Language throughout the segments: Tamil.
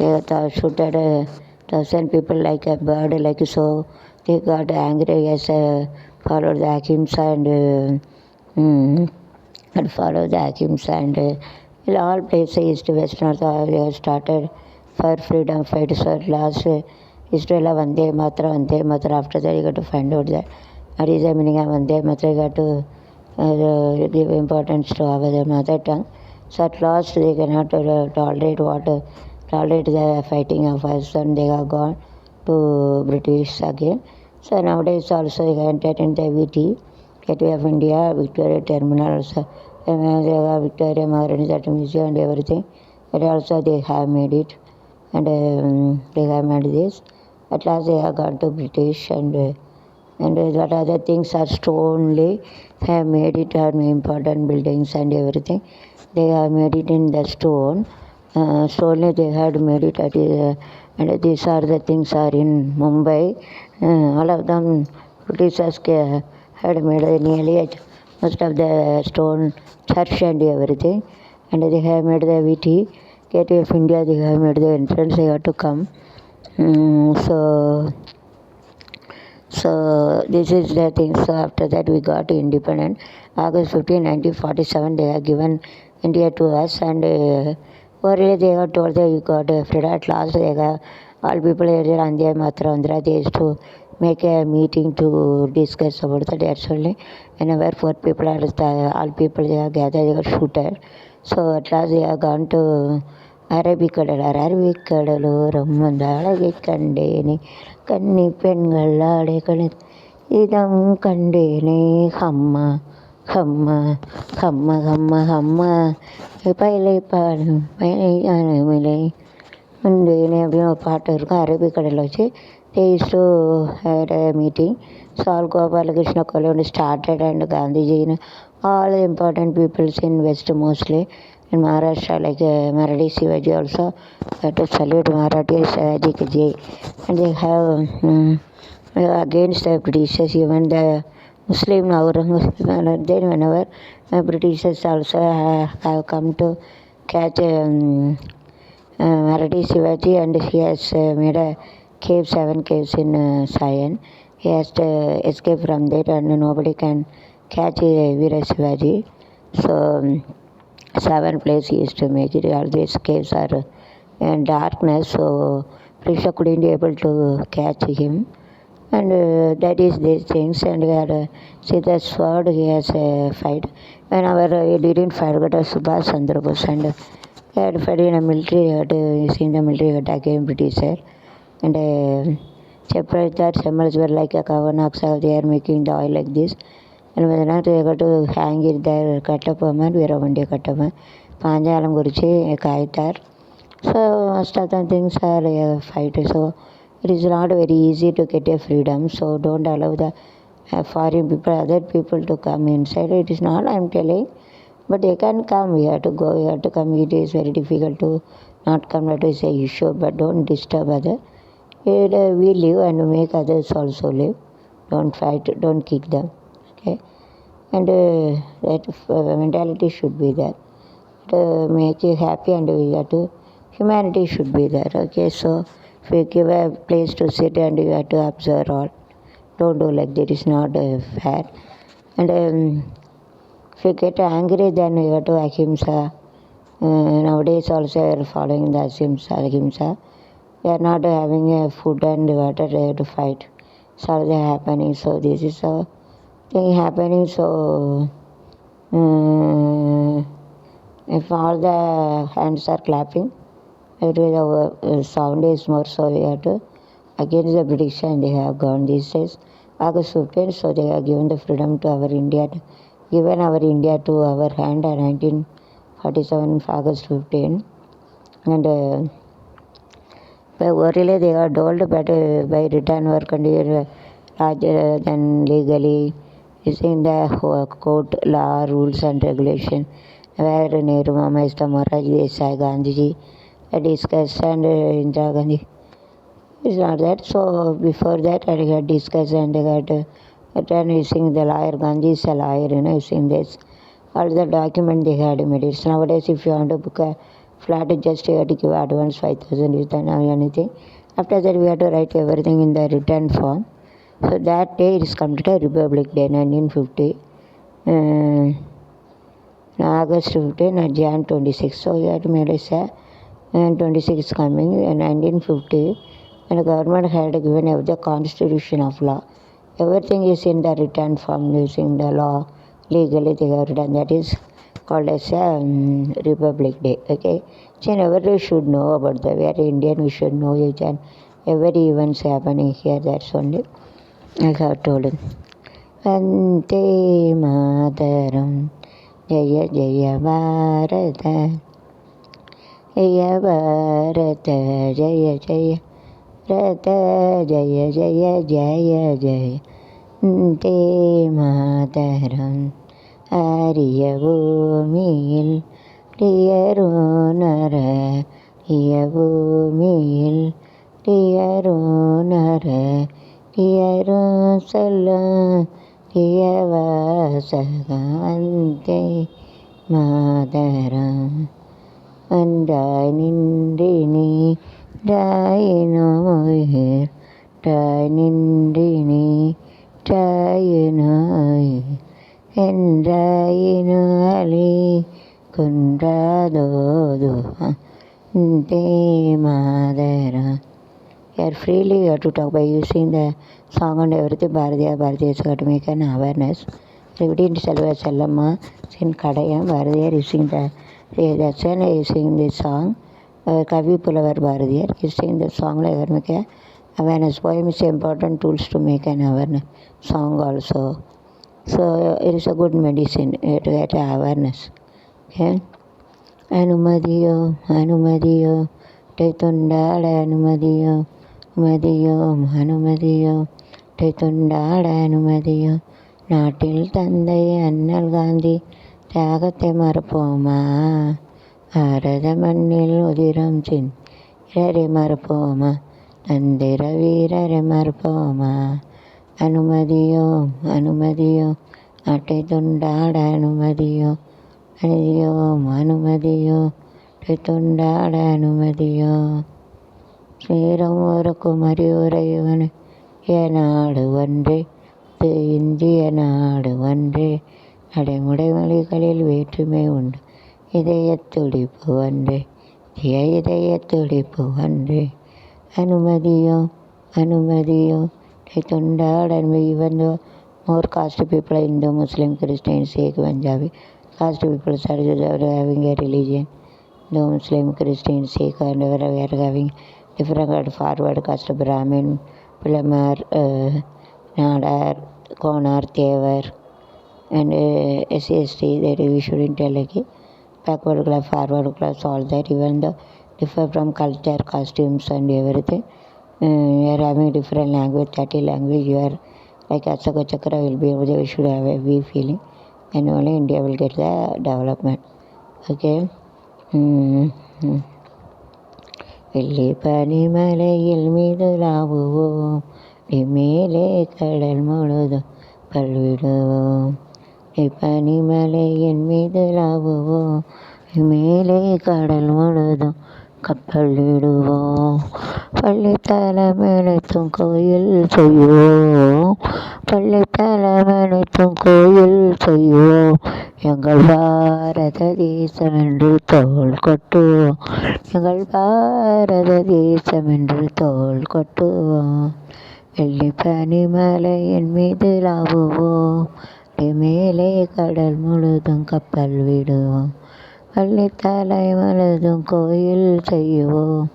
they shooted 1,000 people like a bird, like so. They got angry as followed the Ahimsa and followed the Ahimsa in all places, east, west, north, they have started for freedom fight. So at last, Israel Vande Matra. After that, you got to find out that what is the meaning of Vande Matra. You got to give importance to our mother tongue. So at last, they cannot tolerate the fighting of us, and they have gone to British again. So nowadays also they entered in the VT, Gateway of India, Victoria Terminal also. And they have Victoria Maharani Museum and everything. But also they have made it, and they have made this. At last they have gone to British, and what other things are stone have made it on important buildings and everything. They have made it in the stone. Stone they had made it at and these are the things are in Mumbai. All of them Britishers had made nearly most of the stone church and everything. And they have made the VT, Gateway of India, they have made the entrance, they have to come. So this is the thing. So after that we got independent. August 15, 1947, they have given India to us, and earlier they have told that you got freedom. At last they have all people here on the Andhra, they used to make a meeting to discuss about that. That's only whenever four people are all people they are gathered, they got shooted. So at last they have gone to அரபிக்கடலோரம் வந்த அழகை கண்டேனே கன்னி பெண்கள் ஆடைகள் இதம் கண்டேனே ஹம்மா ஹம்மா ஹம்மா ஹம்மா ஹம்மா பயிலை பாடும் பயிலை கண்டேனே அப்படின்னு ஒரு பாட்டு இருக்கும். அரபிக்கடலில் வச்சு they used to had a meeting. So all Gopalakrishna Colony started, and Gandhiji, all the important peoples in West mostly. In Maharashtra, like Marathi Shivaji also, to salute Marathi Shivaji ki jai. And they have against the Britishers, even the Muslim Aurangzeb. Then whenever Britishers also have come to catch Marathi Shivaji, and he has made a cave, 7 caves in Sion. He has to escape from there, and nobody can catch Veera Shivaji. So 7 places he used to make it. All these caves are in darkness, so British couldn't be able to catch him. And that is these things. And we had see the sword, he has a fight. Whenever he didn't fight, but Subhash Chandra Bose, and he had fight in a military, he had seen the military attack in British side. And separate that symbols were like a Kavanaxa, they are making the oil like this. And when they got to hang it there, Kattapamma, Veeravandiya Kattapamma, Panjalam Gurichi, Kaitar. So most of the things are a fight. So it is not very easy to get a freedom. So don't allow the foreign people, other people to come inside. It is not, I am telling, but they can come. We have to go, we have to come. It is very difficult to not come. That is a issue, but don't disturb others. We live and make others also live. Don't fight, don't kick them. Okay, and that mentality should be there to make you happy, and we have to humanity should be there. Okay, so if you give a place to sit and you have to observe all, don't do like that. It's not fair. And if you get angry, then you have to ahimsa. Nowadays also we are following the ahimsa. They are not having a food and water, they have to fight. It's all happening. So this is a thing happening. So if all the hands are clapping, the sound is more. So we have to against the British, and they have gone these days. August 15, so they have given the freedom to our India, given our India to our hand in 1947, August 15. And earlier they are told, but by written work and larger than legally is in the court law, rules and regulation, where Nehru, Mama, Moraji Desai, Gandhiji discussed, and Indira Gandhi. It's not that. So before that I got discussed, and I got then using the lawyer. Gandhi is a lawyer, using this. All the document they had made it. So nowadays if you want to book a flat is just you have to give advance 5,000 is done or anything. After that we have to write everything in the written form. So that day it is completed Republic Day 1950. August 15 and Jan 26. So you have to make it say 26 coming 1950, and the government had given the constitution of law. Everything is in the written form using the law legally they have written. That is called as Republic Day. Okay, so everybody should know about that. We are Indian, we should know each and every events happening here. That's only I have told him. Vande Mataram, Jaya Jaya Bharata, Jaya Bharata, Jaya Jaya Bharata, Jaya Jaya Jaya Jaya Vande Mataram. Ariya பூமியில் லியருணர லிய பூமியில் லியருணர லியரு சொல்ல லியவாசகாந்தே மாதரம் அன்றாய் நின்றினி ராயினோயிர் ராய் நின்றினி ராயினோயிர் என்றாயினு அலி குன்றாதோது தே மாதரா. Here freely you have to talk by using the song and everything. Bharatiya is got to make an awareness. Everybody Selva Sellamma in Kadayam, Bharatiya is sing that's when I sing this song. Kavi Pulavar Bharatiya is sing the song like make a awareness. Poem is important tools to make an awareness. Song also. So it is a good medicine to get awareness. Okay? Anumadiyo, Anumadiyo, Taitundala Anumadiyo, Madiyo, Anumadiyo, Taitundala Anumadiyo, Natil Tandai Annal Gandhi, Tagate Marapoma, Aradamannil Udiram Chin, Rare Marapoma, Tandira Vira Marapoma. Anumadiyo, Anumadiyo, Atetundada Anumadiyo, Anumadiyo, Anumadiyo, Tetundada Anumadiyo. Sriramuraku Mariurayavane, Yanadu one day, the Indianadu one day, Adamudamalikalil Vetume und, Idayatulipu one day, Idayatulipu one day, Anumadiyo, Anumadiyo. Tundad, and even though more caste people are Hindu, Muslim, Christian, Sikh, Punjabi, caste people are having a religion. Hindu, Muslim, Christian, Sikh, and we are having different forward caste, Brahmin, Pulamar, Nadar, Konar, Tevar, and SCST, that we shouldn't tell like backward class, forward class, all that, even though differ from culture, costumes, and everything. You are having different language, 30 language, you are like Ashoka Chakra will be able to, we should have a V feeling, and only India will get the development. Okay? வெள்ளி பனிமலையில் மீதுலாவுவோம், மேலே கடல் முழுதும் பல்விடுவோம். பனிமலையின் மீதுலாவுவோம், மேலே கடல் முழுதும் கப்பல் விடுவோம். பள்ளித்தலமனைத்தும் கோயில் செய்வோம், பள்ளித்தலமனைத்தும் கோயில் செய்வோம். எங்கள் பாரத தேசம் என்று தோள் கொட்டுவோம், எங்கள் பாரத தேசம் என்று தோள் கொட்டுவோம். வெள்ளி பனிமலையின் மீது லாவுவோம், மேலே கடல் முழுதும் கப்பல் விடுவோம். பள்ளித்தலை முழுதும் கோயில் செய்வோம்,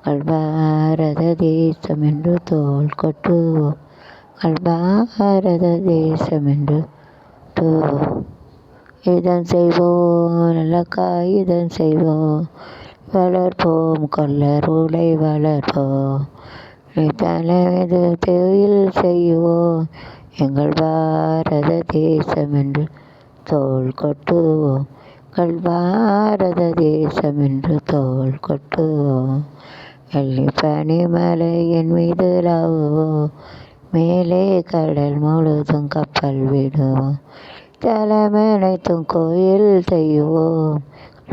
எங்கள் பாரத தேசம் என்று தோள் கொட்டுவோம், எங்கள் பாரத தேசம் என்று இதன் செய்வோம், நல்ல காகிதம் செய்வோம், வளர்ப்போம் கொல்லர் உலை வளர்ப்போம். தலைமீது தொழில் செய்வோம், எங்கள் பாரத தேசம் என்று தோள் கொட்டுவோம், எங்கள் பாரத தேசம் என்று தோள் கொட்டுவோம். வெள்ளி பனிமலையின் மீது லாவுவோம், மேலே கடல் முழுதும் கப்பல் விடுவோம். தலமனைத்தும் கோயில் செய்வோம்,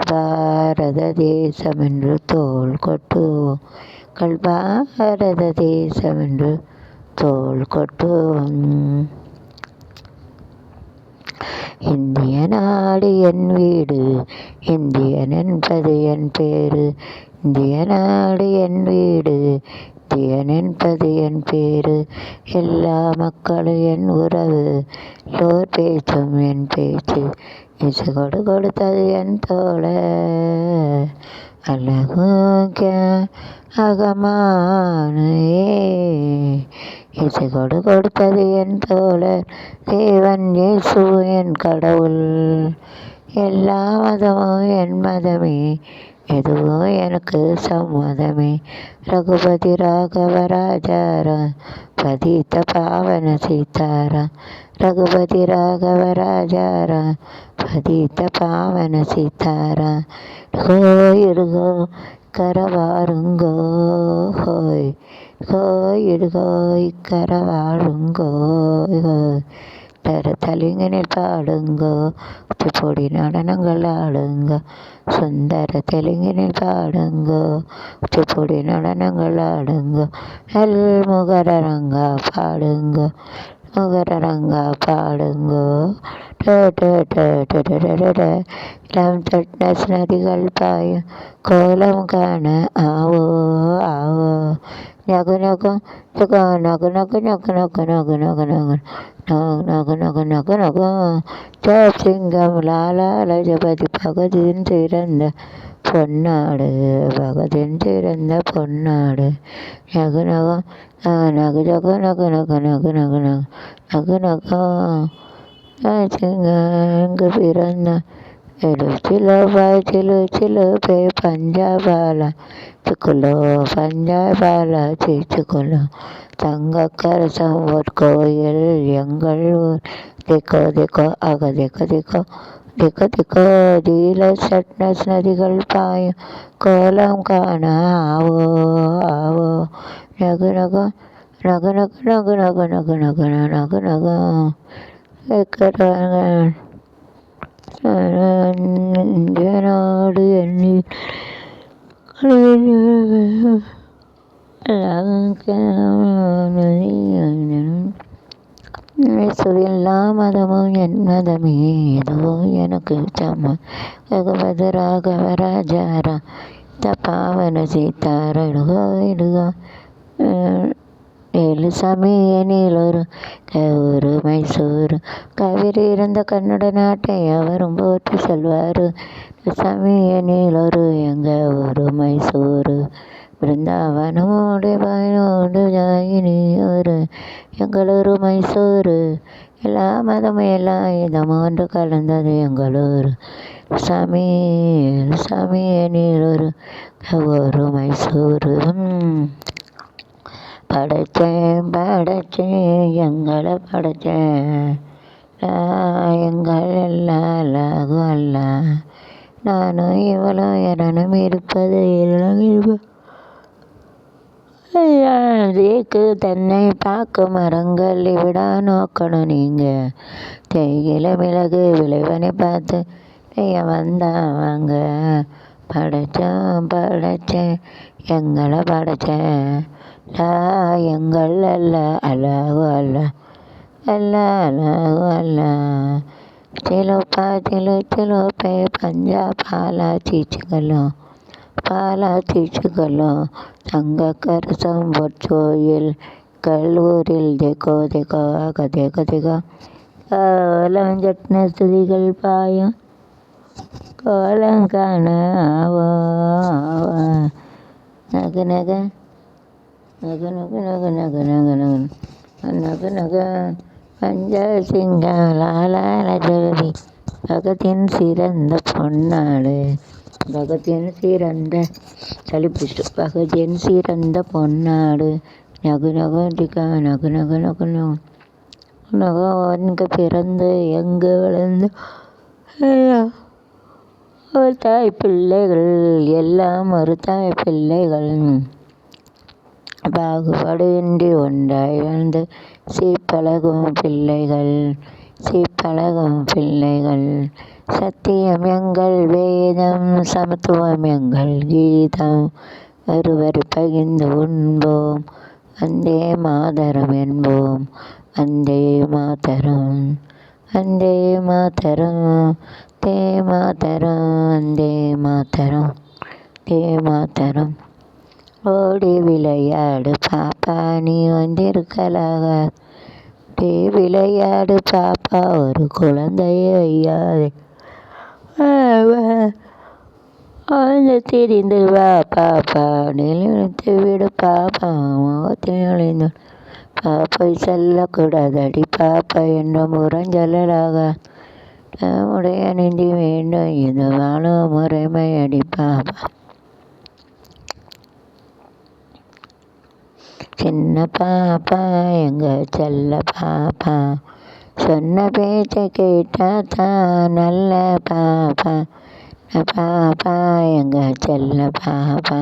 பாரத தேசமென்று தோள் கொட்டுவோம், பாரத தேசமென்று தோள் கொட்டுவோம். இந்திய நாடு என் வீடு, இந்தியன் என்பது என் பேரு. இந்திய நாடு என் வீடு, இந்தியன் என்பது என் பேரு. எல்லா மக்களும் என் உறவு, எல்லோர் பேச்சும் என் பேச்சு. இசை கொடுத்தது என் தோழர், அழகு அகமானே. இசை கொடுத்தது என் தோழர், தேவன் இயேசு என் கடவுள். எல்லா மதமும் என் மதமே, எதுவும் எனக்கு சம்மதமே. ரகுபதி ராகவ ராஜாராம், பதித்த பாவன சீதாராம். ரகுபதி ராகவ ராஜாராம், பதித்த பாவன சீதாராம். கோயிடுகோ கரவாருங்கோ, கோயிடுகோ இக்கரவாழுங்கோ. தலிங்கனில் பாடுங்கோ, பொடி நடனங்கள் ஆடுங்க. சுந்தர தெலுங்கினில் பாடுங்கோ, பொடி நடனங்கள் ஆடுங்க. முகரரங்கா பாடுங்கோ, முகரரங்கா பாடுங்கோ. இளம் தட்னஸ் நதிகள் பாயும் கோலம் காண ஆவோ ஆவோ. நகு நகு நகு நகு நகு நகு நகு நகு நகு நகு நகு நகு நகு. சிங்கம் லாலா லஜபதி பகதின் சிறந்த பொன்னாடு, பகதின் சிறந்த பொன்னாடு. நகு நகு நகு நகு நகு நகு நகு நகு நகு நகு. சிங்கு பிறந்த சிலு சிலு பே பஞ்சாபாலா சிக்குலோ, பஞ்சாபாலா சிக்குலோ. தங்க கரசம் ஒரு கோயில் எங்கள் ஊர். திக்கோ திக்கோ அக திக்கோ திக்கோ திக்கோ திக்கோ. தீல சட்னஸ் நதிகள் பாயும் கோலம் காண ஆவோ ஆவோ. நகு நகு நகு நகு நகு நகு நகு நகு நகு நகு. இந்திய நாடு எண்ணி எல்லா மதமும் என் மதமே, எதுவும் எனக்கு சம. ரகுபதி ராகவ ராஜாராம், பாவன சீதார. இடுகோ இடுகோ ஏழு சமயனில் ஒரு மைசூரு. காவிரி இருந்த கன்னட நாட்டை அவரும் போற்றி செல்வார். சமயனில் எங்க ஒரு மைசூரு. பிருந்தாவனமோடு பயனோடு ஜாயினி ஒரு எங்களூர் மைசூரு. எல்லா மதமும் எல்லா இதமும் ஒன்று கலந்தது எங்களூர். சமயனில் ஒரு மைசூரு. படைச்சேன் எங்களை படைச்சேன், எங்கள் எல்லா அல்ல. நானும் இவ்வளோ எனனும் இருப்பது எல்லாம் தேக்கு தென்னை பாக்கு மரங்கள் விடா நோக்கணும் நீங்கள். தேயிலை மிளகு விளைவனை பார்த்து வந்தா வாங்க. படைச்சேன் எங்களை படைச்சேன், எங்கள் அல்ல அழகு அல்ல அழகு அல்ல. சிலோ பே பஞ்சாபாலா சீச்சுகளோ. தங்க கரசம் பொற்கோயில் கல்லூரில் தேக்கோ தேக்கோ அக தேக்கோ தேக்கோ. கோலம் ஜட்ன ஸ்துதிகள் பாயும் கோலம் காண ஆவோ ஆவோ. நகு நகு நகு நகு நகு நகு நகு நகு நகு நகு. பஞ்ச சிங்கம் லாலா லஜபதி பகத்தின் சிறந்த பொன்னாடு, பகத்தின் சிறந்த சளிப்பிட்டு பகத்தின் சிறந்த பொன்னாடு. நகு நகு டிக்கா நகு நகு நகு நகு நகு. அங்கு பிறந்து எங்கு விழுந்து ஒரு தாய் பிள்ளைகள், எல்லாம் ஒரு தாய் பிள்ளைகள். பாகுபாடு இன்றி ஒன்றாய் வாழ்ந்து சீப்பழகும் பிள்ளைகள், சீப்பழகும் பிள்ளைகள். சத்தியம் எங்கள் வேதம், சமத்துவம் எங்கள் கீதம், ஒருவர் பகிர்ந்து உண்போம், வந்தே மாதரம் என்போம், வந்தே மாதரம், வந்தே மாதரம், தே மாதரம், வந்தே மாதரம், தே மாதரம். ஓடி விளையாடு பாப்பா நீ வந்திருக்கலாக, டே விளையாடு பாப்பா ஒரு குழந்தையை வையாதே, ஆழ்ந்து திரிந்து வா பாப்பா, நிலைத்து விடு பாப்பா, முகத்தில் நுழைந்து பாப்பை சொல்லக்கூடாதடி பாப்பா என்ற முரஞ்சொல்லலாக, நம்முடைய நீந்தி வேண்டும் இது வாழும் முறைமை அடி பாப்பா. சின்ன பாப்பா எங்க செல்ல பாப்பா, சொன்ன பேச்சை கேட்டாதான் நல்ல பாப்பா, பாப்பா எங்க செல்ல பாப்பா.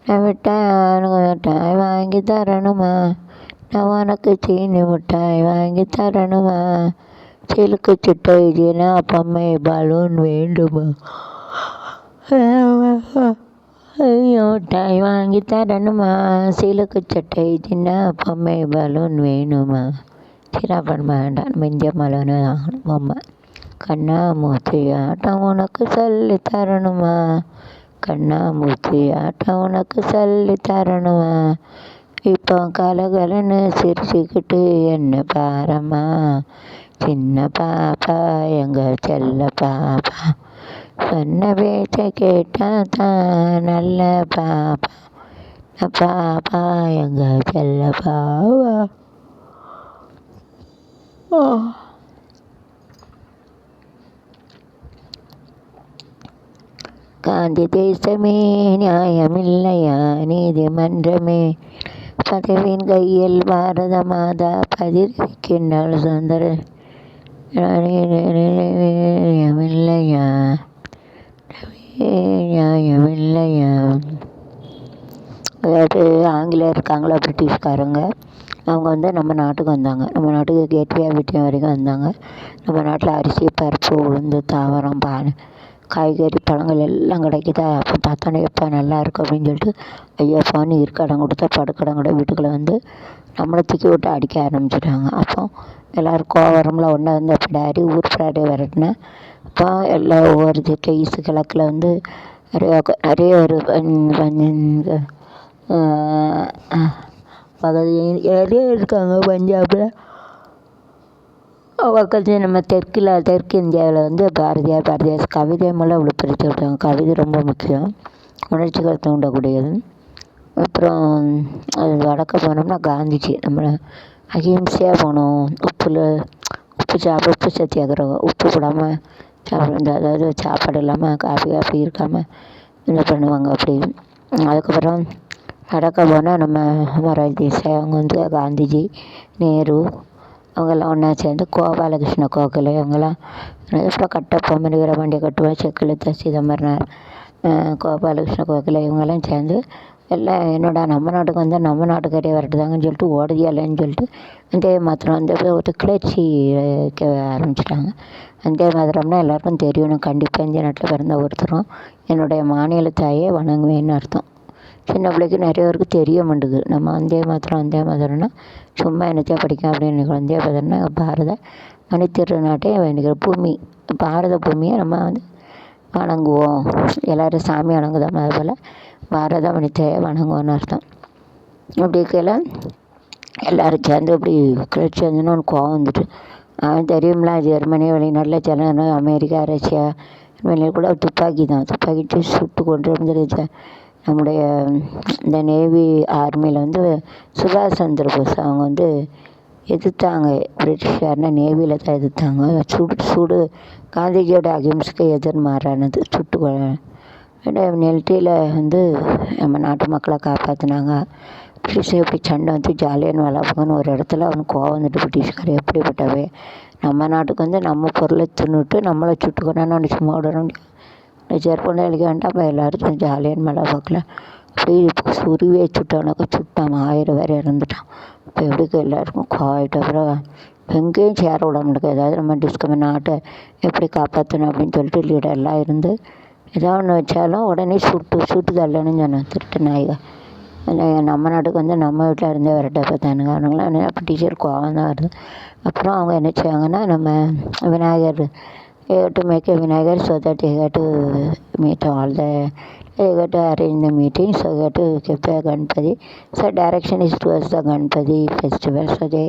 நான் மிட்டாய் வாங்கி தரணுமா, நான் உனக்கு சீனி மிட்டாய் வாங்கி தரணுமா, சிலுக்கு சுட்டை ஜீனா பொம்மை பலூன் வேண்டுமா, மிட்டாய் வாங்கி தரணுமா, சிலுக்கு சட்டை ஜின்னா பொம்மை பலூன் வேணுமா. சீனா பொம்மை வேண்டாம், நம்ம இந்திய பலூனு தான் பொம்மை. கண்ணாமூச்சி ஆட்டம் உனக்கு சொல்லி தரணுமா, கண்ணாமூச்சி ஆட்டம் உனக்கு சொல்லி தரணுமா, இப்போ கலகலன்னு சிரிச்சுக்கிட்டு என்ன பாரம்மா, சின்ன பாப்பா எங்க செல்ல பாப்பா, சொன்ன பேச்சை கேட்டாதான் நல்ல பாப்பா, பாப்பா எங்க செல்ல பாப்பா. காந்தி தேசமே நியாயமில்லையா, நீதிமன்றமே பதவியின் கையில் பாரத மாதா பதிவிக்கின்றாள் சுதந்திர, நியாயமில்லையா, நியாயமில்லையா. அதாவது ஆங்கிலேயர் இருக்காங்களா, பிரிட்டிஷ்காரங்க, அவங்க நம்ம நாட்டுக்கு வந்தாங்க, நம்ம நாட்டுக்கு கேட்வே வீட்டியம் வரைக்கும் வந்தாங்க. நம்ம நாட்டில் அரிசி பருப்பு உளுந்து தாவரம் காய்கறி பழங்கள் எல்லாம் கிடைக்குதா, அப்போ பார்த்தோன்னே எப்போ நல்லா இருக்கும் அப்படின்னு சொல்லிட்டு ஐயா போன்னு இருக்கடம் கொடுத்தா படுக்கடம் கூட வீட்டுக்குள்ளே நம்மளை தூக்கி விட்டு அடிக்க ஆரம்பிச்சிட்டாங்க. அப்போ எல்லோரும் கோவரம்ல ஒன்றா பிடாரி ஊர் பிடாரி விரட்டினேன். அப்போ எல்லாம் ஒவ்வொரு ஈஸ்ட் கிழக்கில் நிறைய ஒரு நிறைய இருக்காங்க பஞ்சாபில். பக்கத்து நம்ம தெற்கு இந்தியாவில் பாரதியார் கவிதை மூலம் இவ்வளோ பிரித்து விட்டாங்க. கவிதை ரொம்ப முக்கியம், உணர்ச்சிகள் தூண்டக்கூடியது. அப்புறம் அது வடக்க போனோம்னா காந்திஜி நம்மளை அகிம்சையாக போகணும், உப்பு சத்தியாகிரகம், உப்பு போடாமல் சாப்பிட, அதாவது சாப்பாடு இல்லாமல் காஃபி இருக்காமல் என்ன பண்ணுவாங்க அப்படி. அதுக்கப்புறம் வடக்க போனால் நம்ம மொரார்ஜி தேசாய், அவங்க காந்திஜி, நேரு அவங்கெல்லாம் ஒன்றா சேர்ந்து கோபாலகிருஷ்ண கோகலே அவங்கெல்லாம், அப்புறம் கட்டபொம்மன் வீரபாண்டிய கட்டுவன், செக்கிழுத்த சிதம்பரனார், கோபாலகிருஷ்ண கோகலே இவங்கெல்லாம் சேர்ந்து எல்லாம் என்னடா நம்ம நாட்டுக்கு நம்ம நாட்டுக்காரியே வரட்டுதாங்கன்னு சொல்லிட்டு ஓடுதியாலேன்னு சொல்லிட்டு வந்தே மாத்திரம் ஒரு கிளர்ச்சி வைக்க ஆரம்பிச்சிட்டாங்க. வந்தே மாத்திரம்னா எல்லாருக்கும் தெரியணும், கண்டிப்பாக இந்திய நாட்டில் பிறந்த ஒருத்தரும் என்னுடைய மாநில தாயே வணங்குவேன்னு அர்த்தம். சின்ன பிள்ளைக்கு நிறைய பேருக்கு தெரிய மாட்டேங்குது. நம்ம வந்தே மாத்திரம்னா சும்மா என்னத்தையா படிக்கும் அப்படின்னு. வந்தே மாத்திரம்னா பாரத மணித்திரு நாட்டை வேண்டிக்கிற பூமி, பாரத பூமியை நம்ம வணங்குவோம். எல்லோரும் சாமி வணங்குதோம், அதுபோல் பாரத மணித்தையை வணங்குவோன்னு அர்த்தம். அப்படி இருக்கையில் எல்லோரும் சேர்ந்து அப்படி கிளர்ச்சி வந்துன்னு கோவம் வந்துட்டு, அவன் தெரியும்ல ஜெர்மனி வெளிநாட்டில் சில அமெரிக்கா ரஷ்யா வெளியில் கூட துப்பாக்கி சுட்டு கொண்டு வந்துருச்சு. நம்முடைய இந்த நேவி ஆர்மியில் சுபாஷ் சந்திர போஸ் அவங்க எதிர்த்தாங்க, பிரிட்டிஷ்காரனை நேவியில் தான் எதிர்த்தாங்க. சுடு காந்திஜியோட அகிம்சைக்கு எதிர்மாறானது சுட்டு நெல்டியில் நம்ம நாட்டு மக்களை காப்பாற்றினாங்க. பிரிட்டிஷ் எப்படி சண்டை ஜாலியான வளர்ப்புங்கன்னு ஒரு இடத்துல அவனுக்கு கோவம் பிரிட்டிஷ்காரர் எப்படிப்பட்டவே நம்ம நாட்டுக்கு நம்ம பொருளை தின்னுட்டு நம்மளை சுட்டுக்கணும்னு சும்மா விட முடியும். ஜெர்மனி அழிக்க வேண்டாம். அப்போ எல்லோரும் ஜாலியான மழை பார்க்கல, அப்படியே சுருவியை சுட்டான் 1000 பேர் இறந்துட்டான். இப்போ எப்படி எல்லாருக்கும் கோவாயிட்ட அப்புறம் எங்கேயும் சேர விட மாட்டேங்குது. ஏதாவது நம்ம நாட்டை எப்படி காப்பாற்றணும் அப்படின்னு சொல்லிட்டு லீடர்லாம் இருந்து ஏதாவது ஒன்று வச்சாலும் உடனே சுட்டு தள்ளணும்னு சொன்னேன் திருட்டு நாய்கள். நம்ம நாட்டுக்கு வந்து நம்ம வீட்டில் இருந்தே விரட்ட பார்த்தானுங்க. அவனுங்களாம் அப்போ டீச்சர் கோவம் தான் வருது. அப்புறம் அவங்க என்ன செய்வாங்கன்னா நம்ம Vinayagar to make a Vinayagar so that they got to meet all the they got to arrange the meeting, so they got to keep a Ganpati. So direction is towards the Ganpati festival. So they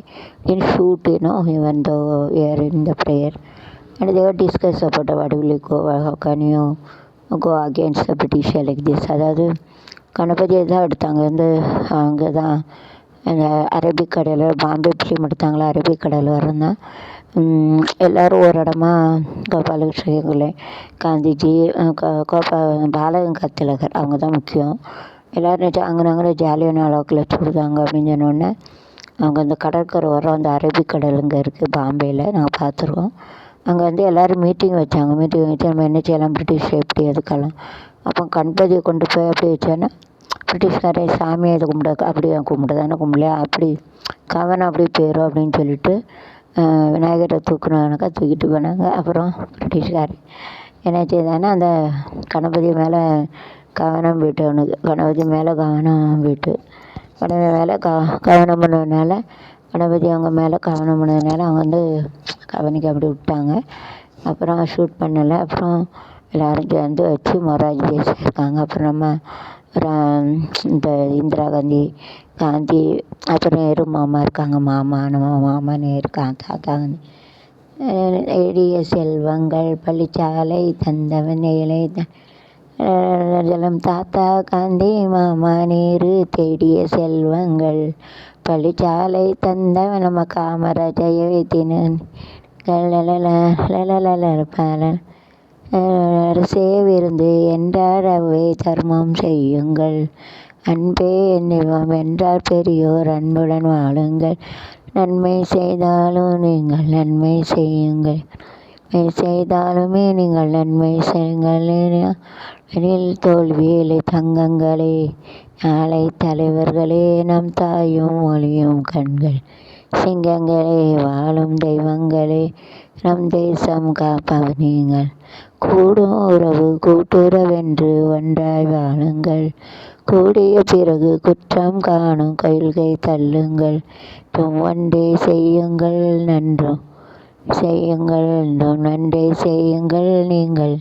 didn't shoot, even though we are in the prayer. And they were discuss about what will you go, how can you go against the British like this. அதாவது கணபதியை தான் எடுத்தாங்க வந்து அங்கே தான் அந்த அரபிக்கடலில் பாம்பே ஃபிலிம் எடுத்தாங்களா, அரபிக்கடலில் இருந்தால் எல்லோரும் ஒரு இடமா கோபாலகிருஷ்ண காந்திஜி பாலகங்கார் திலகர் அவங்க தான் முக்கியம். எல்லோரும் அங்கே ஜாலியான அளவுக்குள்ள சுடுதாங்க அப்படின்னு சொன்னோடனே அவங்க அந்த கடற்கரை ஓரம் அந்த அரபிக்கடல் இங்கே இருக்குது பாம்பேயில், நாங்கள் பார்த்துருக்கோம். அங்கே வந்து எல்லோரும் மீட்டிங் வச்சு நம்ம என்ன செய்யலாம், பிரிட்டிஷ் எப்படி எதுக்கலாம். அப்போ கணபதியை கொண்டு போய் அப்படி வச்சோன்னா பிரிட்டிஷ்காரே சாமியை இதை அப்படியே கும்பிடுதானே கும்பலையா அப்படி கவனம் அப்படி போயிடும் அப்படின்னு சொல்லிட்டு விநாயகரை தூக்குனாக்கா தூக்கிட்டு போனாங்க. அப்புறம் பிரிட்டிஷ்காரர் என்ன செய்தானா அந்த கணபதி மேலே கவனம் போயிட்டு அவனுக்கு கணபதி மேலே கவனம் போயிட்டு கணபதி மேலே கவனம் பண்ணதுனால கணபதி அவங்க மேலே கவனம் பண்ணதுனால அவங்க வந்து கவனிக்க அப்படி விட்டாங்க. அப்புறம் ஷூட் பண்ணலை. அப்புறம் எல்லோரும் சேர்ந்து வச்சு மொராஜி தேசாய் இருக்காங்க. அப்புறம் நம்ம இந்த இந்திரா காந்தி அப்புறம் நேரு மாமா இருக்காங்க. நம்ம மாமா நேரு தாத்தா காந்தி எளிய செல்வங்கள் பள்ளிச்சாலை தந்தவன் ஏழை தாத்தா காந்தி மாமா நேரு தேடிய செல்வங்கள் பள்ளிச்சாலை தந்தவன் நம்ம காமராஜை வைத்தினன் அரசே விருந்து என்றார் அவை தர்மம் செய்யுங்கள் அன்பே என்னிவம் என்றார் பெரியோர் அன்புடன் வாழுங்கள் நன்மை செய்தாலும் நீங்கள் நன்மை செய்யுங்கள் செய்தாலுமே நீங்கள் நன்மை செய்யுங்கள் எனில் தோல்வியிலே தங்கங்களே நாளை தலைவர்களே நம் தாயும் ஒளியும் கண்கள் சிங்கங்களே வாழும் தெய்வங்களே நம் தேசம் காப்பவர் நீங்கள் கூடும் உறவு கூட்டுறவென்று ஒன்றாய் வாழுங்கள் கூடிய பிறகு குற்றம் காணும் கொள்கை தள்ளுங்கள் ஒன்றே செய்யுங்கள் நன்றும் செய்யுங்கள் என்றும் நன்றே செய்யுங்கள் நீங்கள்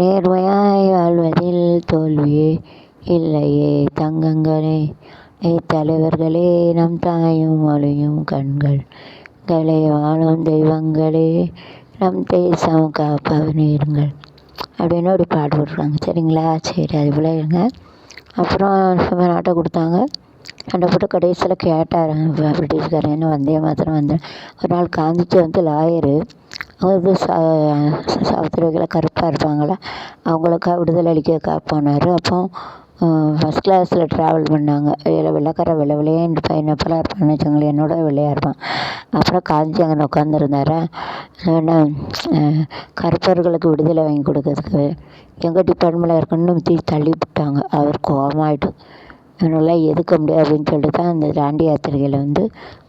நேர்மையாய் வாழ்வதில் தோல்வியே இல்லையே தங்கங்களே தலைவர்களே நம் தாயும் ஒளியும் கண்கள் வாழும் தெய்வங்களே நம் தேசம் காப்பவனீர்கள் அப்படின்னு ஒரு பாடு விட்றாங்க. சரிங்களா? சரி, அது போல் இருங்க. அப்புறம் நம்ம நாட்டை கொடுத்தாங்க. சண்டை போட்டு கடைசியில் கேட்டார் பிரிட்டிஷ்காரன் என்ன வந்தே மாத்திரம் வந்தேன். ஒரு நாள் காந்திஜி வந்து லாயரு, அவங்க சவுத் ஆஃப்ரிக்காவில் கருப்பாக இருப்பாங்களா, அவங்களுக்காக விடுதலை அளிக்க போனார். அப்போ ஃபஸ்ட் கிளாஸில் ட்ராவல் பண்ணாங்க. வெள்ளைக்கார வெள்ளையேன்னு பையனப்பெல்லாம் இருப்பான்னு வச்சுக்கோங்களேன், என்னோட வெள்ளையாக இருப்பான். அப்புறம் காந்தி அங்கே உட்காந்துருந்தாரா, கருப்பர்களுக்கு விடுதலை வாங்கி கொடுக்கறதுக்கு எங்கள் டிபார்ட்மெண்ட்டில் இருக்கணும்னு தள்ளி விட்டாங்க. அவர் கோபமாயிட்டு அதனால் எதுக்க முடியாது அப்படின்னு சொல்லிட்டு தான் அந்த தாண்டி யாத்திரைகளை வந்து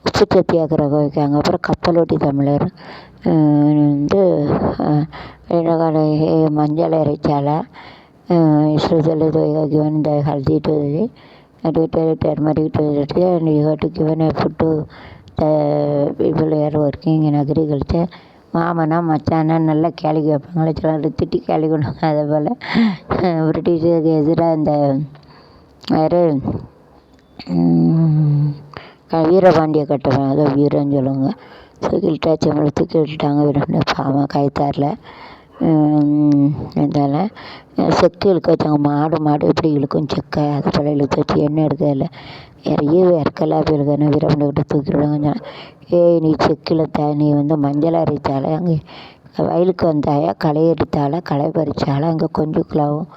உப்பு சத்தியாகிரகம் வைக்காங்க. அப்புறம் கப்பலோட்டி தமிழர் வந்து மஞ்சள் இறைச்சாலை Usually they are given the haldi to the turmeric to the and you have to given a food to the people who are working in agriculture. மாமனா மச்சானா நல்லா கேள்வி கேட்பாங்களே, சில திட்டி கேள்வி கொடுங்க. அதே போல் பிரிட்டிஷுக்கு எதிராக இந்த வேறு வீரபாண்டிய கட்டவன், அதை வீரன்னு சொல்லுவாங்க. தூக்கிட்டா செம்மலை தூக்கி விட்டுட்டாங்க. வீரபாண்டிய பாவம் கைத்தாரில் இருந்தாலும் செக்கு இழுக்க வச்சாங்க. மாடு எப்படி இழுக்கும் செக்கை, அது போல் இழுத்து வச்சு எண்ணெய் எடுக்கிறதில்ல இறக்கெல்லாம் போய் இழுக்கணும். வீரபாண்டிய தூக்கிடுவாங்க. நீ செக்கில் நீ வந்து மஞ்சள் அரைத்தாலே அங்கே வயலுக்கு வந்தாயா, களை எடுத்தால களை பறித்தால அங்கே கொஞ்சுக்குள்ளாவும்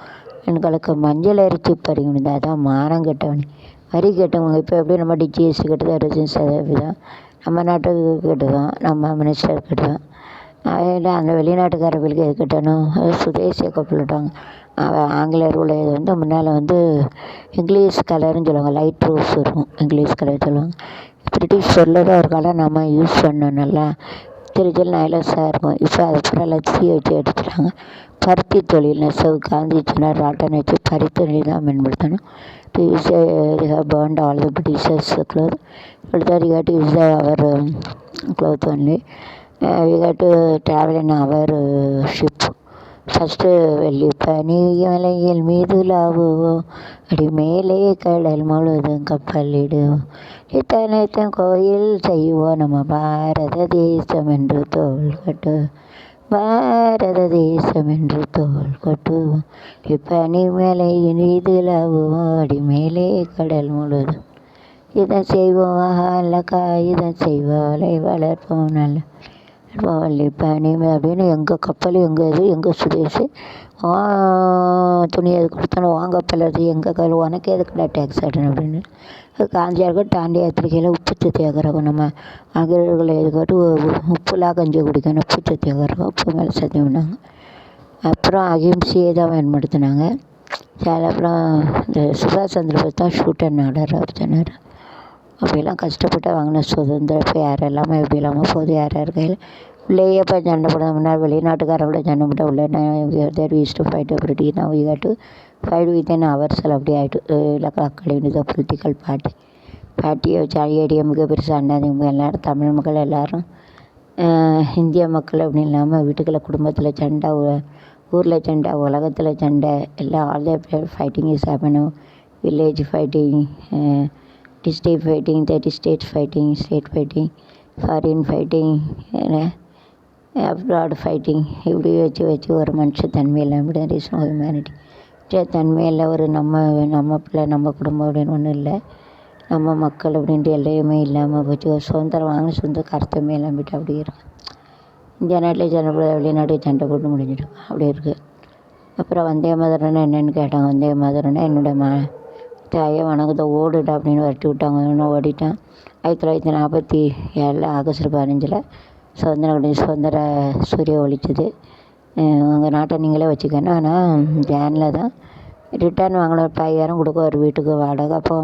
எங்களுக்கு மஞ்சள் அரைச்சி பறிக்கணும். அதான் மானம் கெட்டவனே, வரி கட்டவங்க. இப்போ எப்படி நம்ம ஜிஎஸ்டி கட்டுதான் 25% நம்ம நாட்டுக்கு கட்டுதான், நம்ம மினிஸ்டர் கட்டுதான். அந்த வெளிநாட்டுக்காரர்களுக்கு எது கட்டணும், சுதேசிய கப்பலிட்டாங்க. ஆங்கிலேயர் உள்ளது வந்து முன்னால் வந்து இங்கிலீஷ் கலர்னு சொல்லுவாங்க, லைட் ரோஸ் இருக்கும் இங்கிலீஷ் கலர் சொல்லுவாங்க. பிரிட்டிஷ் சொல்லதை ஒரு காலம் நம்ம யூஸ் பண்ணோம், நல்லா திருச்சல் நைலஸாக இருக்கும். இப்போ அதை பூரா லட்சியை வச்சு எடுத்துட்டாங்க. பருத்தி தொழில் நெசவு காந்தி சொன்னார், ராட்டன் வச்சு பருத்தி தொழில் தான் மேம்படுத்தணும். To use burned all the Britishers clothes. But that you got to use our cloth only. We got to travel in our ship. First வெள்ளி பனி மலையில் மீதுலாவோ அடி மேலே கடல் முழுதும் கப்பலிடுவோம் இத்தனைத்தும் கோயில் செய்வோம் நம்ம பாரத தேசம் என்று தோள் கட்டு பாரத தேசம் என்று தோள் கட்டுவோம் இப்பனி மலையின் மீதுலாவோம் அடி மேலே கடல் முழுதும் இதை செய்வோம் அல்லக்கா இதை செய்வோலை வளர்ப்போம் நல்ல வள்ளி பனி அப்படின்னு எங்கள் கப்பல் எங்கள் இது எங்கள் சுதேசி துணி எது கொடுத்தாலும் வாங்க கப்பல் அது எங்கள் கப்பல் உனக்கு எதுக்குடா டேக்ஸ் ஆடணும் அப்படின்னு காஞ்சியாருக்கும் தாண்டி யாத்திரிக்கையில் உப்பு சத்தியாகிரகம் நம்ம ஆங்கிலேயர்களை எதுக்காட்டு உப்புலாம் கஞ்சி குடிக்கணும் உப்பு சத்தியாகிரகம் உப்பு மேலே சத்தியம் பண்ணாங்க. அப்புறம் அகிம்சையை தான் பயன்படுத்தினாங்க. அப்புறம் இந்த சுபாஷ் சந்திர போஸ் தான் ஷூட்டர் நாடர் அவர் சொன்னார். அப்படிலாம் கஷ்டப்பட்டு வாங்கின சுதந்திரம் இப்போ யாரெல்லாமே எப்படி இல்லாமல் போகுது, யார் யார் கையில் உள்ளேயே இப்போ சண்டை போட முன்னாடி வெளிநாட்டுக்காரோட சண்டை போட்டால் உள்ள they're use to fight British now we got to fight within ourselves அப்படி ஆகிட்டு அக்கடிந்த பொலிட்டிக்கல் பார்ட்டியை வச்சு ஐஏடிஎம்க்கு பெருசாக அண்ணாதிமுக எல்லோரும் தமிழ் மக்கள் எல்லோரும் இந்திய மக்கள் அப்படின்னு இல்லாமல் வீட்டுக்குள்ள குடும்பத்தில் சண்டை, ஊரில் சண்டை, உலகத்தில் சண்டை எல்லாம் all the fighting is happening. Village fighting, district fighting, 30 state fighting, state fighting, foreign fighting, abroad fighting இப்படி வச்சு ஒரு மனுஷ தன்மையில் இப்படி ரீசன் ஹியூமனிட்டி தன்மையில் ஒரு நம்ம பிள்ளை நம்ம குடும்பம் அப்படின்னு ஒன்றும் இல்லை, நம்ம மக்கள் அப்படின்ட்டு எல்லையுமே இல்லாமல் போச்சு. ஒரு சுதந்திரம் வாங்கின சொந்த கருத்தமே இல்லாமட்டு அப்படி இருக்குது. இந்தியா நாட்டிலே சண்டை போட வெளிநாட்டு சண்டை போட்டு முடிஞ்சிடும் அப்படி இருக்குது. அப்புறம் வந்தே மாதரம்னா என்னென்னு கேட்டாங்க. வந்தே மாதரம்னா என்னோட தாயை வணக்கத்தை ஓடுடா அப்படின்னு வரட்டி விட்டாங்க. இன்னும் ஓடிட்டான். 1947 ஆகஸ்ட் 15 சுதந்திர சூரிய ஒழிச்சது. உங்கள் நாட்டை நீங்களே வச்சுக்கணும், ஆனால் ஜானில் தான் ரிட்டர்ன் வாங்கணும். 5000 கொடுக்க ஒரு வீட்டுக்கு வாடகை. அப்போ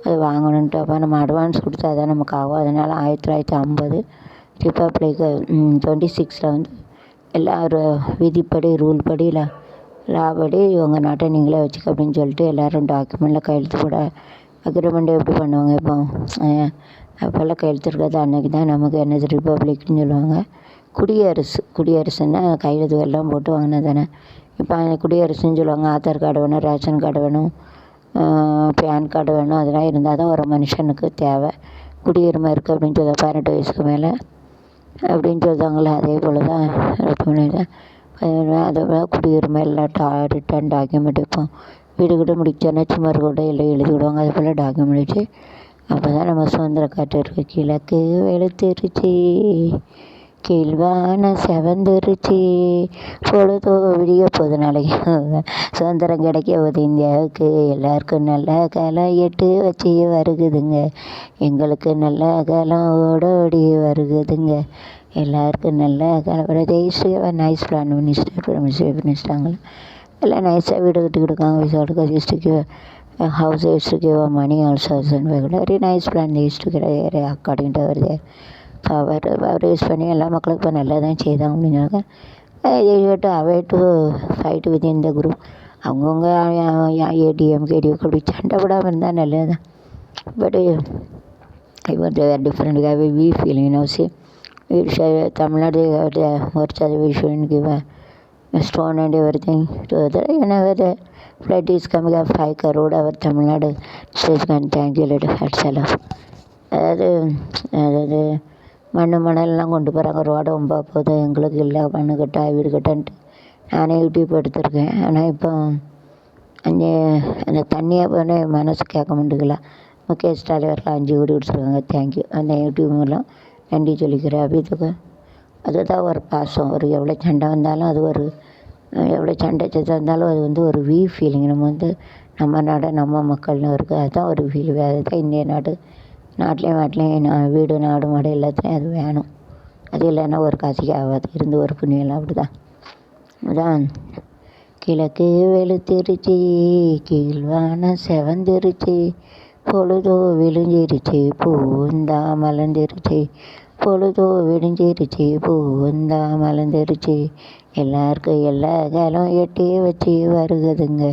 அது வாங்கணுன்ட்டு அப்போ நம்ம அட்வான்ஸ் கொடுத்தா தான் நமக்கு ஆகும். அதனால் 1950 ரிப்பப்ளிக்கு 26 எல்லாம் ஒரு விதிப்படி ரூல் படி லாபடி உங்கள் நாட்டை நீங்களே வச்சுக்க அப்படின்னு சொல்லிட்டு எல்லோரும் டாக்குமெண்ட்டில் கையெழுத்து போட அக்ரிமெண்ட் எப்படி பண்ணுவாங்க இப்போ அப்போல்லாம் கையெழுத்து இருக்காது. அன்றைக்கி தான் நமக்கு என்னது ரிப்பப்ளிக்னு சொல்லுவாங்க. குடியரசுன்னா கையெழுத்து எல்லாம் போட்டு வாங்கினது தானே. இப்போ குடியரசுன்னு சொல்லுவாங்க. ஆதார் கார்டு வேணும், ரேஷன் கார்டு வேணும், பேன் கார்டு வேணும். அதெல்லாம் இருந்தால் தான் ஒரு மனுஷனுக்கு தேவை. குடியுரிமை இருக்குது அப்படின்னு சொல்லுவாங்க 18 வயசுக்கு மேலே அப்படின்னு சொல்லுவாங்களே. அதே போல் தான் அதை குடியுரிமை எல்லாம் ரிட்டர்ன் டாக்குமெண்ட் இப்போ வீடு கிட்ட முடிச்சோன்னா சும்மா கூட எல்லாம் எழுதி விடுவாங்க. அது போல் டாக்குமெண்ட் வச்சு அப்போ தான் நம்ம சுதந்திர காற்று இருக்குது. கிழக்கு வெளுத்துருச்சு, கீழ்வான செவந்துருச்சு, பொழுதோ விடிய போகுது நாளைக்கு சுதந்திரம் கிடைக்க போகுது இந்தியாவுக்கு. எல்லாருக்கும் நல்ல காலம் எட்டு வச்சு வருகுதுங்க, எங்களுக்கு நல்ல காலம் ஓடோடி வருகுதுங்க, எல்லாருக்கும் நல்ல காலம். நைஸ் பிளான் மினிஸ்டர் எல்லாம் நைஸாக வீடு கட்டி கொடுக்காங்க. விசாடுக்க district house used to give money also and very nice plan they used to get according to their power use பண்ணி எல்லா மக்களுக்கும் இப்போ நல்லா தான் செய்தாங்க அப்படின்னாங்க. அவே டு ஃபைட் வித் இந்த குரூப் அவங்கவுங்க ஏடிஎம் கேடிஎம் அப்படி சண்டை விடாமல் இருந்தால் நல்லது தான். பட் இப்போ they're different we feeling see Tamil Nadu ஒரு சதவீதம் shouldn't give stone and everything to other. Whenever the flight is coming up 5 crore our Tamil Nadu state can thank you later herself. அதாவது மண்ணெல்லாம் கொண்டு போகிறாங்க. ரோடு ரொம்ப போகுது, எங்களுக்கு இல்லை மண்ணு கட்டா வீடு கட்டான்ட்டு நானே யூடியூப் எடுத்திருக்கேன். ஆனால் இப்போ அந்த தண்ணியை போனே மனசு கேட்க மாட்டேங்கல. முகேஷ் தலைவரில் 5 கோடி கொடுத்துருக்காங்க. தேங்க்யூ. அந்த யூடியூப் மூலம் நன்றி சொல்லிக்கிறேன். அப்படிதுக்கு அதுதான் ஒரு பாசம். ஒரு எவ்வளோ சண்டை வந்தாலும் அது ஒரு எவ்வளோ சண்டை சத்தம் இருந்தாலும் அது ஒரு ஃபீலிங். நம்ம நாடு நம்ம மக்கள்னு இருக்குது. அதுதான் ஒரு ஃபீல். அதுதான் இந்திய நாட்டிலையும் வீடு நாடு மாடு எல்லாத்துலேயும் அது வேணும். அது இல்லைன்னா ஒரு காசிக்கு ஆகாது. இருந்து ஒரு புண்ணியெல்லாம் அப்படி தான். அதான் கிழக்கு வெளுத்திருச்சு, கீழ்வான செவந்துருச்சு, பொழுதோ விழிஞ்சிருச்சு பூந்தா மலர்ந்துருச்சு, பொழுதோ விடிஞ்சிருச்சு பூந்தா மலர்ந்துருச்சு, எல்லாருக்கும் எல்லா காலம் எட்டி வச்சு வருகுதுங்க,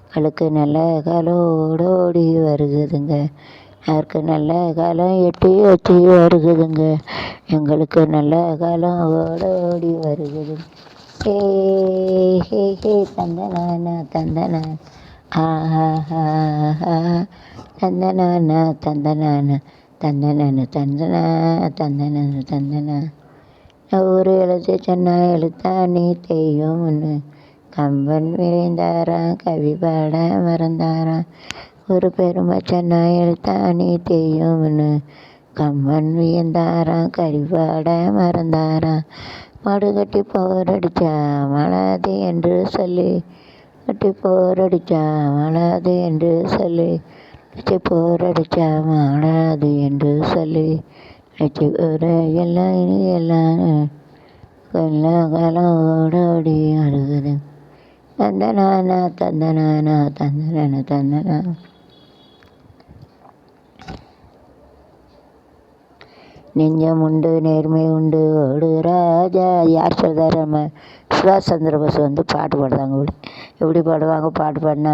எங்களுக்கு நல்ல காலம் ஓடோடி வருகுதுங்க, யாருக்கு நல்ல காலம் எட்டி வச்சு வருகுதுங்க, எங்களுக்கு நல்ல காலம் ஓடோடி வருகுது. ஹே ஹே ஹே தந்தனானா தந்தனா ஆஹா தந்தனானா தந்தனானா தந்தனன தந்தனா தந்தனன தந்தனா. ஒரு எழுத்து சொன்னா எழுத்தா நீ தெய்வம்னு கம்பன் விரைந்தாராம் கவி பாட மறந்தாராம். ஒரு பெருமை சொன்னா எழுத்தா நீ தெய்வம்னு கம்பன் வியந்தாராம் கவி பாட மறந்தாராம். மாடு கட்டி போரடிச்சா மலாது என்று சொல்லி, கட்டி போரடிச்சா மலாது என்று சொல்லி, கட்டி போரடிச்சா மாடாது என்று சொல்லி, வச்சு ஒரு எல்லாம் இனி எல்லாம் எல்லா காலம் ஓடோடி வருகுது. தந்தனானா தந்தனானா தந்தனன தந்தனா. நெஞ்சம் உண்டு நேர்மை உண்டு ஓடு ராஜா. யார் சொல்கிறார்? நம்ம சுபாஷ் சந்திர போஸ் வந்து பாட்டு பாடுவாங்க. எப்படி பாடுவாங்க? பாட்டு பாடினா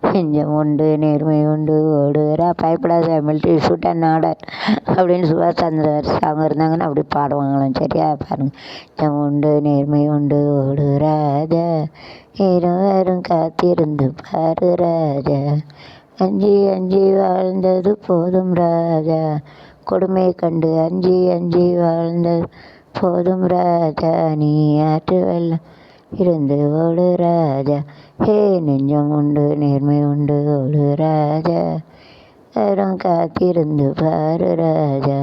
நெஞ்சம் உண்டு நேர்மை உண்டு ஓடுறா பயப்படாத மிலிட்ரி ஷூட் அண்ட் ஆர்டர் அப்படின்னு சுபாஷ் சந்திர அவங்க இருந்தாங்கன்னா அப்படி பாடுவாங்களாம். சரியா பாருங்க. நெஞ்சம் உண்டு நேர்மை உண்டு ஓடு ராஜா, இருவரும் காத்திருந்து பாரு ராஜா, அஞ்சி அஞ்சி வாழ்ந்தது போதும் ராஜா, கொடுமை கண்டு அஞ்சி அஞ்சி வாழ்ந்தது போதும் ராஜா, நீ ஆற்று வெள்ளம் இருந்து ஓடு ராஜா, ஹே நெஞ்சம் உண்டு நேர்மை உண்டு ஓடு ராஜா, யாரும் காத்திருந்து பாரு ராஜா,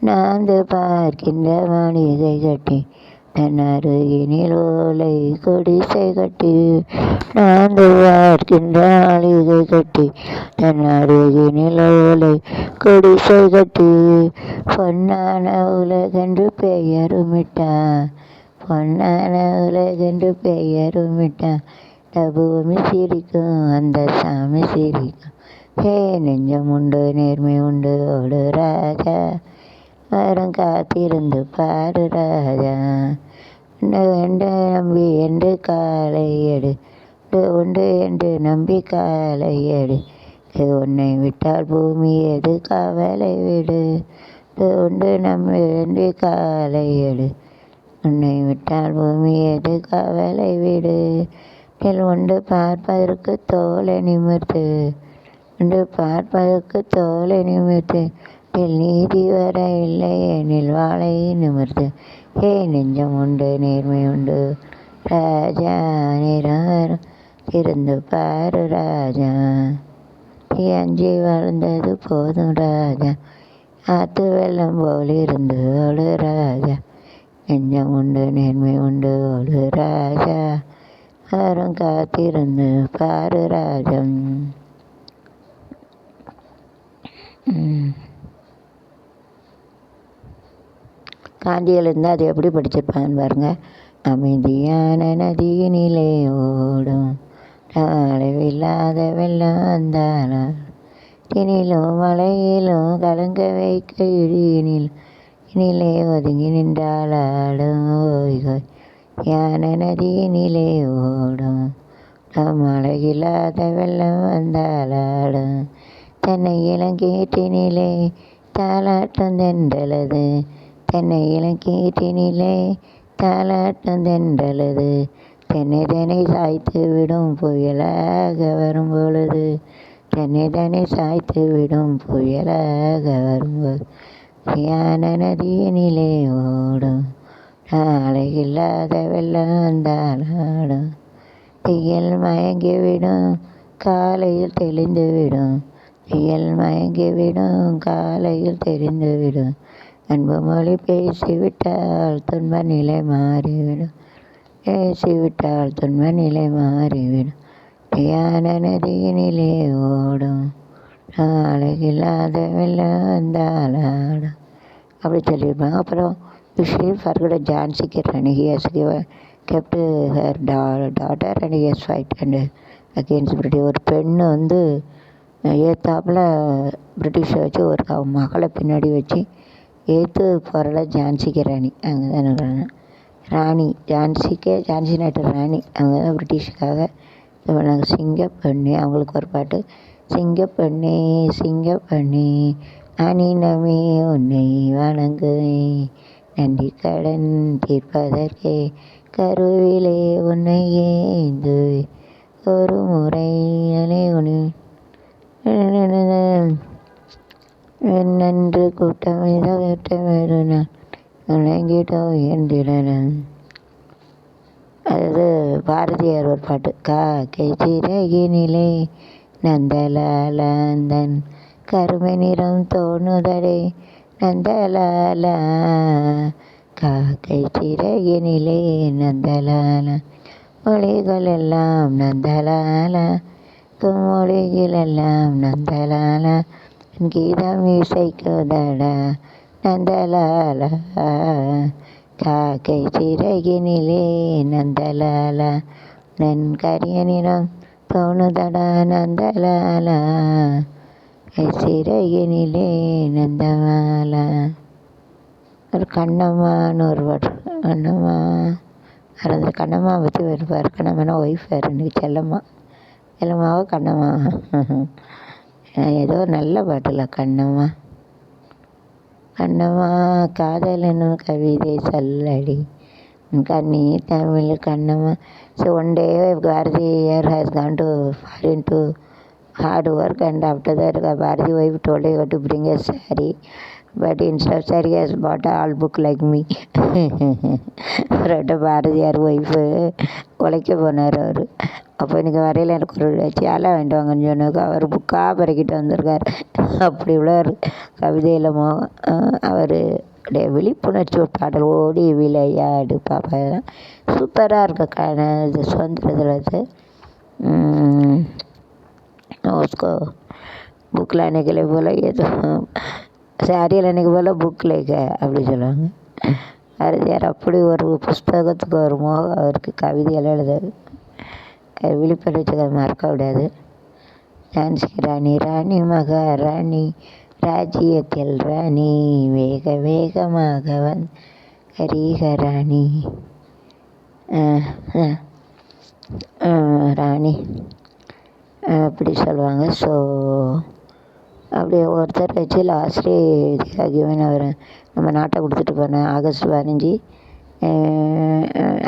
நாந்து பார்க்கின்ற மாளிகை கட்டி தன் அருகினில் ஓலை கொடிசை கட்டி, நாந்து பார்க்கின்ற மாளிகை கட்டி தன் அருகினில் ஓலை கொடிசை கட்டி, பொன்னான உலகென்று பெயருமிட்டான், பொன்னான உலகென்று பெயருமிட்டான், இந்த பூமி சிரிக்கும் அந்த சாமி சிரிக்கும், ஹே நெஞ்சம் உண்டு நேர்மை உண்டு ஓடு ராஜா, வரும் காத்திருந்து பாரு ராஜா, உண்டு நம்பி என்று காலை எடு, உண்டு என்று நம்பி காலை எடு, உன்னை விட்டால் பூமி எது கவலை விடு, உண்டு நம்பி காலை எடு, உன்னை விட்டால் பூமி எது கவலை விடு, உண்டு பார்ப்பதற்கு தோலை நிமிர்த்து, உண்டு பார்ப்பதற்கு தோலை நிமிர்த்து, நீதி வர இல்லை எனில் வாழை நிமிர்த்து, ஹே நெஞ்சம் உண்டு நேர்மை உண்டு ராஜா, நிறம் இருந்து பாரு ராஜா, அஞ்சி வாழ்ந்தது போதும் ராஜா, ஆற்று வெள்ளம் போல் இருந்து ஓடு ராஜா, நெஞ்சம் உண்டு நேர்மை உண்டு ஓடு ராஜா, யாரும் காத்திருந்து பாரு ராஜம். காந்தியில் இருந்தால் அது எப்படி படிச்சிருப்பாங்கன்னு பாருங்க. அமைதியான நதியினிலே ஓடும் அளவில்லாத வெள்ளம் வந்தாலும், தினிலும் மலையிலும் கலங்க வைக்க இடியினில் இனிலே ஒதுங்கி நின்றால் ஆடும் ஓய்கோய், யான நதியினிலே ஓடும் அழகில்லாத வெள்ளம் வந்தால் ஆடும், தென்னை இளங்கீட்டினிலே தாலாட்டும் தென்றலது, தென்னை இளங்கீட்டினிலே தாலாட்டும் தென்றலது, தென்னை தெனை சாய்த்து விடும் புயலாக வரும் பொழுது, தென்னை தெனை சாய்த்து விடும் புயலாக வரும்போது, யான நதியினிலே ஓடும் அழகில்லாத வெள்ளம் வந்தால் ஆடும், தியல் மயங்கிவிடும் காலையில் தெளிந்துவிடும், தியல் மயங்கிவிடும் காலையில் தெரிந்துவிடும், அன்பு மொழி பேசிவிட்டால் துன்ப நிலை மாறிவிடும், பேசிவிட்டால் துன்ப நிலை மாறிவிடும், யான நதியினிலே ஓடும் அழகில்லாத வெள்ளம் வந்தால் ஆடும் அப்படி சொல்லியிருப்பாங்க. அப்புறம் She forgot Jhansi Rani. He has kept her daughter and he has fight and against British. ஒரு பெண்ணு வந்து ஏத்தாப்புல பிரிட்டிஷை வச்சு ஒரு மகளை பின்னாடி வச்சு எதிர்த்து போராட ஜான்சிக்கு ராணி அங்கே தான் ராணி ஜான்சி நாட்டு ராணி அங்கே தான் பிரிட்டிஷுக்காக இது பண்ணாங்க. சிங்கப்பெண்ணே அவங்களுக்கு ஒரு பாட்டு, சிங்கப்பெண்ணே சிங்கப்பெண்ணே அணினமே உன்னை வணங்குவேன், நன்றி கடன் தீர்ப்பதற்கே கருவிலே உன்னை ஏந்துவே, ஒரு முறை அலை உனி நன்று கூட்டமிட நான் உணங்கிட்டோ என்றிடணும். அதாவது பாரதியார் ஒரு பாட்டு, காக்கை சிறகினிலே நந்தலாலந்தன் கருமை நிறம் தோணுதடே நந்தலாலா, காக்கை சிறகினிலே நந்தலாலா, மொழிகள் எல்லாம் நந்தலாலா, மொழிகள் எல்லாம் நந்தலாலா, கீதம் இசைக்குதடா நந்தலாலா, காக்கை சிறகினிலே நந்தலாலா, நன் கரிய நிறம் தோணுதடா நந்தலாலா, சிறகினிலே நந்தமாலா. ஒரு கண்ணம்மான்னு ஒரு பாட்டு, கண்ணம்மா அந்த கண்ணம்மா பற்றி வருவார். கண்ணம்மானா ஒய்ஃப் வேறு, எனக்கு செல்லம்மாவோ கண்ணம்மா ஏதோ நல்ல பாட்டுல கண்ணம்மா. கண்ணம்மா காதல் என்னும் கவிதை சொல்லடி கண்ணி Tamil Kannamma. So one day Bharati has gone to foreign to hard work, and after that Bharati wife told her to bring a saree, but instead of saree has bought all book like me. அவர்கிட்ட பாரதியார் ஒய்ஃபு உழைக்க போனார் அவர். அப்போ எனக்கு வரையில் எனக்கு ஒரு சேலை வாங்கிட்டு வாங்கன்னு சொன்னாக்க அவர் புக்காக பறக்கிட்டு வந்திருக்கார். அப்படி உள்ளவர் கவிதையில் அவர் விழிப்புணர்ச்சி பாடல் ஓடி விளையாடு பாப்பா சூப்பராக இருக்க இது சுதந்திரத்தில் இது उसको बुक लाने के लिए बोला, ये तो साड़ी लाने के बोला बुक लेके அப்படி சொல்லுவாங்க. பாரதியார் அப்படி ஒரு புஸ்தகத்துக்கு ஒரு மோகம் அவருக்கு, கவிதையெல்லாம் எழுதாது. விழிப்புணர்ச்சி மறக்க விடாது. ஜான்சி ராணி ராணி மகாராணி ராஜ்யத்தில் ராணி வேக வேகமாக கரிகராணி ராணி அப்படி சொல்லுவாங்க. ஸோ அப்படி ஒருத்தர் வச்சு லாஸ்ட்லி கிவன் அவர் நம்ம நாட்டை கொடுத்துட்டு போனேன். ஆகஸ்ட் 15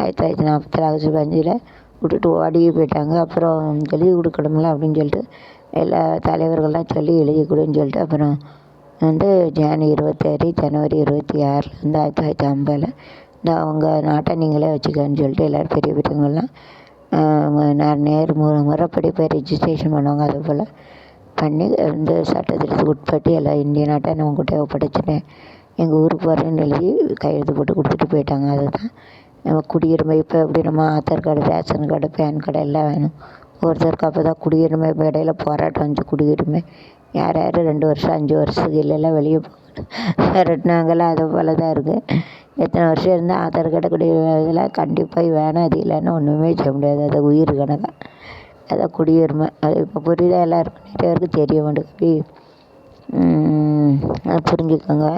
1940 ஆகஸ்ட் 15 விட்டுட்டு ஓடி போயிட்டாங்க. அப்புறம் எழுதி கொடுக்கணும்ல அப்படின்னு சொல்லிட்டு எல்லா தலைவர்கள்லாம் சொல்லி எழுதி கொடுன்னு சொல்லிட்டு அப்புறம் ஜனவரி 26 1950 இந்த அவங்க நாட்டை நீங்களே வச்சுக்கன்னு சொல்லிட்டு எல்லோரும் பெரிய பெரியவங்கெல்லாம் முறைப்படி போய் ரிஜிஸ்ட்ரேஷன் பண்ணுவாங்க. அதே போல் பண்ணி சட்டத்திட்டத்துக்கு உட்பட்டு எல்லா இந்திய நாட்டை நான் உங்கள்கிட்ட ஒப்படைச்சிட்டேன், எங்கள் ஊருக்கு போகிறேன்னு எழுதி கையெழுத்து போட்டு கொடுத்துட்டு போயிட்டாங்க. அதுதான் நம்ம குடியுரிமை. இப்போ எப்படி நம்ம Aadhaar card, ration card, PAN card எல்லாம் வேணும் ஒருத்தருக்கு. அப்போ தான் குடியுரிமை. இப்போ இடையில போராட்டம் வந்துச்சு குடியுரிமை. யார் 2 வருஷம் 5 வருஷத்துக்கு இல்லைல்லாம் வெளியே விரட்டினாங்களாம். அதே போல் தான் இருக்குது. எத்தனை வருஷம் இருந்தால் ஆதார் கார்டு குடியுரிமை இதெல்லாம் கண்டிப்பாக வேணும். அது இல்லைன்னா ஒன்றுமே செய்ய முடியாது. அது உயிர் கணக்காக அதான் குடியுரிமை. அது இப்போ புரியுதா எல்லாருக்கும்? நிறைய பேருக்கு தெரிய மாட்டேங்குது. புரிஞ்சுக்கோங்க.